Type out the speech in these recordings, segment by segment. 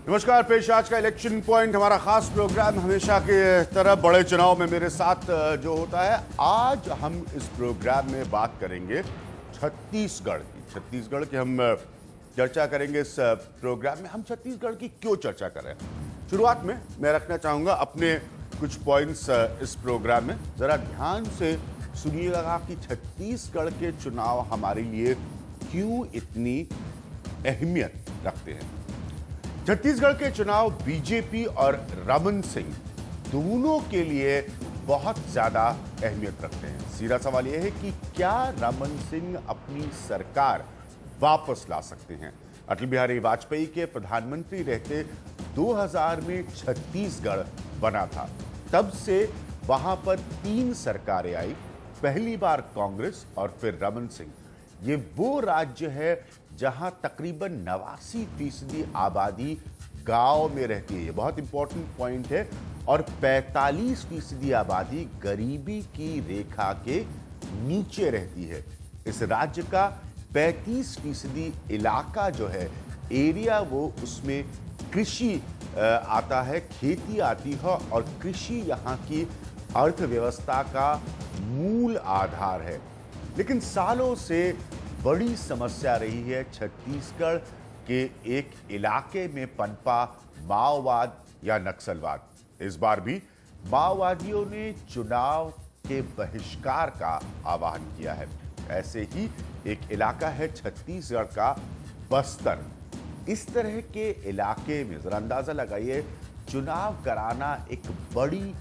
नमस्कार, पेश आज का इलेक्शन पॉइंट, हमारा खास प्रोग्राम हमेशा की तरह बड़े चुनाव में मेरे साथ जो होता है। आज हम इस प्रोग्राम में बात करेंगे छत्तीसगढ़ की हम चर्चा करेंगे। इस प्रोग्राम में हम छत्तीसगढ़ की क्यों चर्चा कर रहे हैं, शुरुआत में मैं रखना चाहूँगा अपने कुछ पॉइंट्स इस प्रोग्राम में। ज़रा ध्यान से सुनिएगा कि छत्तीसगढ़ के चुनाव हमारे लिए क्यों इतनी अहमियत रखते हैं। छत्तीसगढ़ के चुनाव बीजेपी और रमन सिंह दोनों के लिए बहुत ज्यादा अहमियत रखते हैं। सीधा सवाल यह है कि क्या रमन सिंह अपनी सरकार वापस ला सकते हैं। अटल बिहारी वाजपेयी के प्रधानमंत्री रहते 2000 में छत्तीसगढ़ बना था। तब से वहां पर 3 सरकारें आई, पहली बार कांग्रेस और फिर रमन सिंह। ये वो राज्य है जहां तकरीबन 89% आबादी गांव में रहती है, ये बहुत इंपॉर्टेंट पॉइंट है, और 45% आबादी गरीबी की रेखा के नीचे रहती है। इस राज्य का 35% इलाका जो है एरिया, वो उसमें कृषि आता है, खेती आती है, और कृषि यहाँ की अर्थव्यवस्था का मूल आधार है। लेकिन सालों से बड़ी समस्या रही है छत्तीसगढ़ के एक इलाके में पनपा माओवाद या नक्सलवाद। इस बार भी माओवादियों ने चुनाव के बहिष्कार का आह्वान किया है। ऐसे ही एक इलाका है छत्तीसगढ़ का बस्तर। इस तरह के इलाके में जरा अंदाजा लगाइए, चुनाव कराना एक बड़ी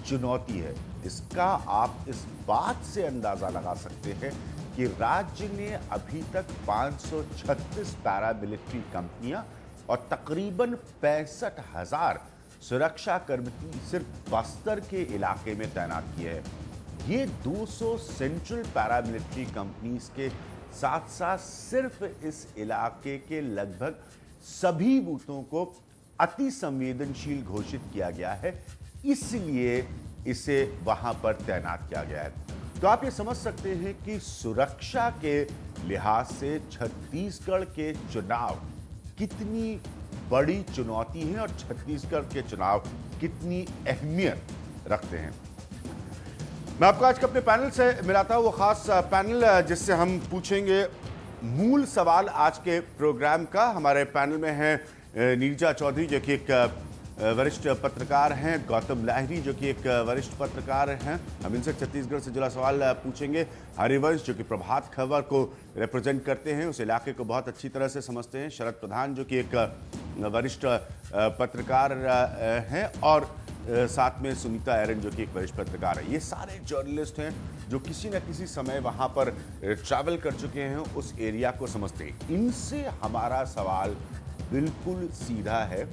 चुनौती है। इसका आप इस बात से अंदाजा लगा सकते हैं कि राज्य ने अभी तक 536 पैरामिलिट्री कंपनियां और तकरीबन 65,000 सुरक्षा कर्मी सिर्फ बस्तर के इलाके में तैनात किए हैं। ये 200 सेंट्रल पैरामिलिट्री कंपनीज के साथ साथ सिर्फ इस इलाके के लगभग सभी बूथों को अति संवेदनशील घोषित किया गया है, इसलिए इसे वहां पर तैनात किया गया है। तो आप ये समझ सकते हैं कि सुरक्षा के लिहाज से छत्तीसगढ़ के चुनाव कितनी बड़ी चुनौती है और छत्तीसगढ़ के चुनाव कितनी अहमियत रखते हैं। मैं आपको आज के अपने पैनल से मिलाता हूं, वो खास पैनल जिससे हम पूछेंगे मूल सवाल आज के प्रोग्राम का। हमारे पैनल में है नीरजा चौधरी जो कि एक वरिष्ठ पत्रकार हैं, गौतम लाहिरी जो कि एक वरिष्ठ पत्रकार हैं, हम इनसे छत्तीसगढ़ से जुड़ा सवाल पूछेंगे। हरिवंश जो कि प्रभात खबर को रिप्रेजेंट करते हैं, उस इलाके को बहुत अच्छी तरह से समझते हैं। शरद प्रधान जो कि एक वरिष्ठ पत्रकार हैं, और साथ में सुनीता एरन जो कि एक वरिष्ठ पत्रकार है। ये सारे जर्नलिस्ट हैं जो किसी न किसी समय वहाँ पर ट्रैवल कर चुके हैं, उस एरिया को समझते हैं। इनसे हमारा सवाल बिल्कुल सीधा है,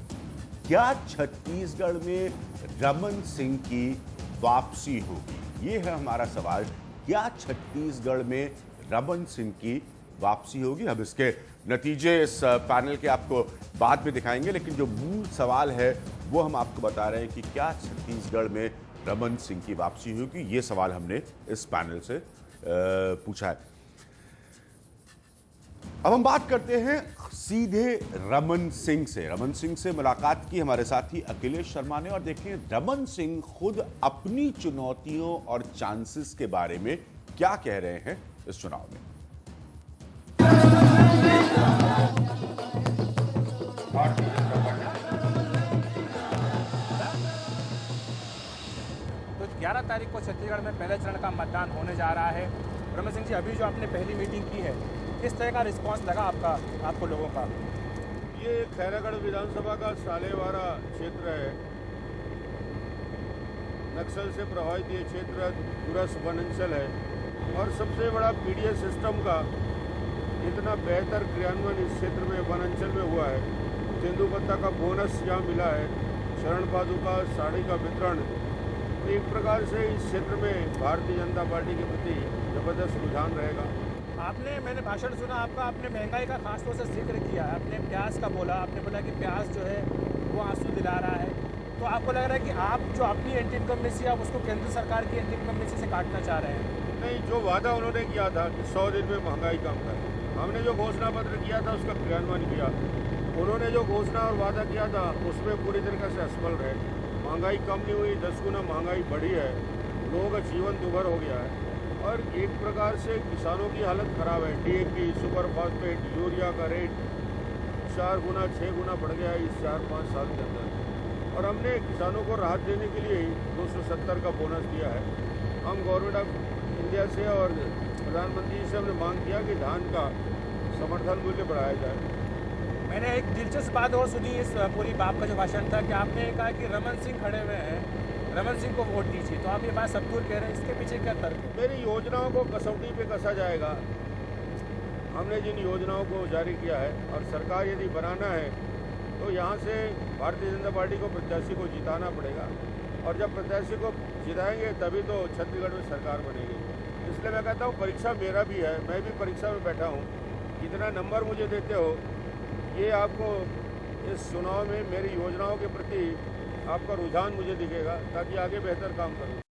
क्या छत्तीसगढ़ में रमन सिंह की वापसी होगी? ये है हमारा सवाल, क्या छत्तीसगढ़ में रमन सिंह की वापसी होगी? हम इसके नतीजे इस पैनल के आपको बाद में दिखाएंगे, लेकिन जो मूल सवाल है वो हम आपको बता रहे हैं कि क्या छत्तीसगढ़ में रमन सिंह की वापसी होगी। ये सवाल हमने इस पैनल से पूछा है। अब हम बात करते हैं सीधे रमन सिंह से। रमन सिंह से मुलाकात की हमारे साथी अखिलेश शर्मा ने, और देखें रमन सिंह खुद अपनी चुनौतियों और चांसेस के बारे में क्या कह रहे हैं इस चुनाव में। तो 11 तारीख को छत्तीसगढ़ में पहले चरण का मतदान होने जा रहा है। रमन सिंह जी, अभी जो आपने पहली मीटिंग की है, किस तरह का रिस्पांस लगा आपको लोगों का? ये खैरागढ़ विधानसभा का सालेवारा क्षेत्र है। नक्सल से प्रभावित ये क्षेत्र पूरा वनांचल है, और सबसे बड़ा पीडीएस सिस्टम का इतना बेहतर क्रियान्वयन इस क्षेत्र में वनांचल में हुआ है। तेंदुपत्ता का बोनस यहाँ मिला है, शरण पादुका साड़ी का वितरण। एक प्रकार से इस क्षेत्र में भारतीय जनता पार्टी के प्रति जबरदस्त रुझान रहेगा। मैंने भाषण सुना आपका, आपने महंगाई का खासतौर से जिक्र किया, आपने प्याज का बोला, आपने बोला कि प्याज जो है वो आंसू दिला रहा है। तो आपको लग रहा है कि आप जो अपनी एंटी इनकम्बेंसी आप उसको केंद्र सरकार की एंटी इनकम्बेंसी से काटना चाह रहे हैं? नहीं, जो वादा उन्होंने किया था कि 100 दिन में महंगाई कम करें, हमने जो घोषणा पत्र किया था उसका क्रियान्वयन किया। उन्होंने जो घोषणा और वादा किया था उसमें पूरी तरीके से असफल रहे। महंगाई कम नहीं हुई, 10 गुना महंगाई बढ़ी है, लोगों का जीवन दुभर हो गया है और एक प्रकार से किसानों की हालत ख़राब है। DAP, सुपर फास्फेट, यूरिया का रेट 4 गुना 6 गुना बढ़ गया है इस 4-5 साल के अंदर। और हमने किसानों को राहत देने के लिए ही 270 का बोनस दिया है। हम गवर्नमेंट ऑफ इंडिया से और प्रधानमंत्री से हमने मांग किया कि धान का समर्थन मूल्य बढ़ाया जाए। मैंने एक दिलचस्प बात और सुनी इस पूरी बात का जो भाषण था कि आपने कहा कि रमन सिंह खड़े हुए हैं, रमन सिंह को वोट दीजिए, तो आप ये बात सब दूर कह रहे हैं, इसके पीछे क्या तर्क है? मेरी योजनाओं को कसौटी पे कसा जाएगा। हमने जिन योजनाओं को जारी किया है और सरकार यदि बनाना है तो यहाँ से भारतीय जनता पार्टी को प्रत्याशी को जिताना पड़ेगा और जब प्रत्याशी को जिताएंगे तभी तो छत्तीसगढ़ में सरकार बनेगी। इसलिए मैं कहता हूँ परीक्षा मेरा भी है, मैं भी परीक्षा में बैठा हूँ। जितना नंबर मुझे देते हो ये आपको इस चुनाव में मेरी योजनाओं के प्रति आपका रुझान मुझे दिखेगा ताकि आगे बेहतर काम करूँ।